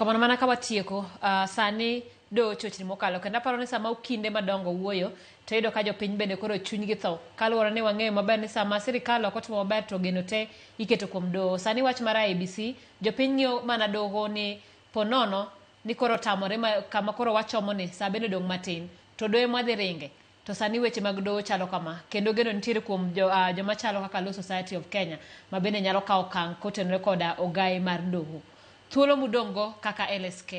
Kamano mana ka watieko sani do chochni mokalo kendo aparo ni sama ukinde madongo wuoyo to yudo ka jopiny bende koro chunygi tho kaluwore ni wang'eyo maber ni sama sirikal ok otimo maber to geno te iketo kuom doho. Sani wach mar IEBC jopiny ng'iyo mana doho ni ponono ni koro tamore kama koro wachomo ni sa bende dong' matin to doho ema dhi ringe to sani weche mag doho chalo kama kendo geno nitiere kuom joma chalo kaka Law Society of Kenya ma bende nyalo kawo okang' kotenore koda ogai mar doho. Thuolo mudongo kaka LSK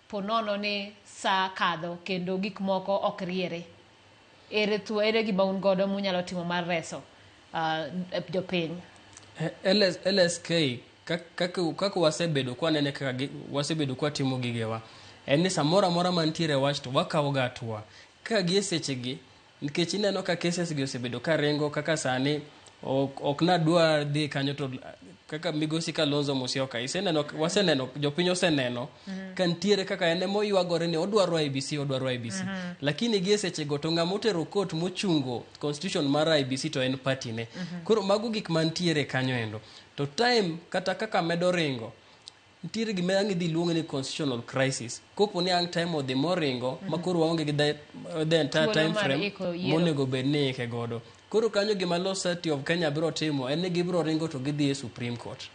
ponono ni saa kadho kendo gik moko ok riere. Ere gima un godo munyalo timo mar reso jopiny? LSK kaka wasebedo kwa nene kaka wasebedo kwa timo gigewa en ni samora mora mantiere wach to wakawo ga atua kaka gie sechegi nikech ineno ka cases gi osebedo ka rengo kaka sani ok nadwa dhi kanyo to kaka migosi Kalonzo Musyoka waseneno jopiny oseneno kan tiere kaka ene moywagore ni odwaro IBC lakini gie sechego to ng'amotero court mochungo constitution mar IBC to en party ne koro mago gik mantiere kanyo endo to time kata kaka medo ringo nitiere gima ang' idhi luongo ni constitutional crisis kopo ni ang' time odhi moringo makoro waonge gi the entire time frame monego bed ni ike godo. Koro kanyo gima Law Society of Kenya biro timo en ni gibiro ringo to gidhi e Supreme Court.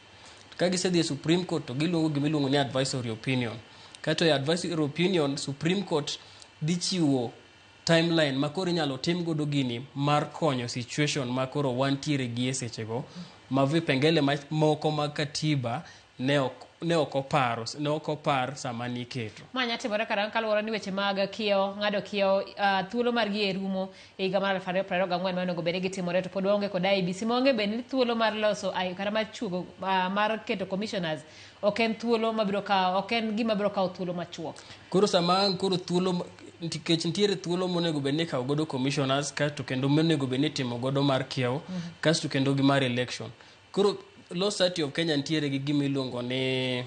Ka gisedhi e Supreme Court to giluongo gima iluongo ni advisory opinion. Kato e advisory opinion Supreme Court dhi chiwo timeline makoro inyalo tim godo gini mar konyo situation makoro wantiere gi e sechego ma vipengele moko mag katiba ne ok opar sama niketo. Manya timore karang' kaluwore ni weche mag ng'ado kiewo thuolo mar gi e rumo e higa mar 2024 monego bed gi timore to pod waonge kod IEBC maonge bed ni thuolo mar loso kata mar chugo mar keto commissioners ok en thuolo mabiro kawo ok en gima biro kawo thuolo machuok. Koro sama koro thuolo nikech nitiere thuolo monego bed ni kawo godo commissioners kasto kendo monego bed ni timo godo mar kiewo kasto kendo gi mar election. Koro Law Society of Kenya nitiere gi gima iluongo ni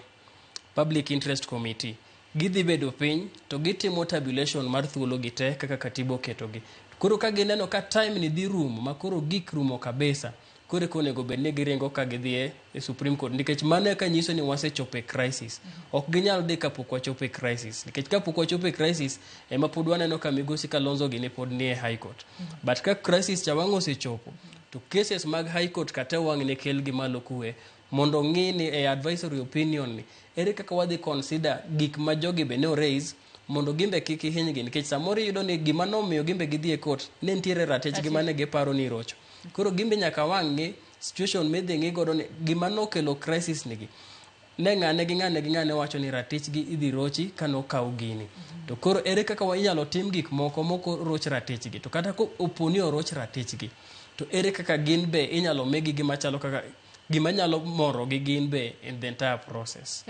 Public Interest Committee. Gidhi bedo piny to gitimo tabulation mar thuolo gi te kaka katiba oketogi. Koro ka gineno ka time ni dhi rumo makoro gik rumo kabisa koro konego bed ni giringo ka gidhi e Supreme Court nikech mano ka nyiso ni wasechopo e crisis. Ok ginyal dhi kapok wachopo e crisis nikech kapok wachopo e crisis ema pod waneno ka migosi Kalonzo gi ne pod ni e High Court. But ka crisis cha wang' osechopo to cases mag High Court kata wang' ne kel gi malo kuwe mondo ng'i ni e advisory opinion ni ere kaka wadhi consider gik ma jogi be no raise mondo gimbe kik hinygi nikech samoro yudo ni gima nomiyo gimbe gidhi e court ne nitiere ratich gi mane giparo ni rocho. Koro gimbe nyaka wang' ng'i situation midhi ng'i godo ni gima nokelo crisis nigi ne ng'ane wacho ni ratich gi idhi rochi kano kaw gini. To koro ere kaka inyalo tim gik moko roch ratich gi to kata ko oponi oroch ratich gi to ere kaka gin be inyalo megi gima chalo kaka gima nyalo moro gi gin be in the entire process.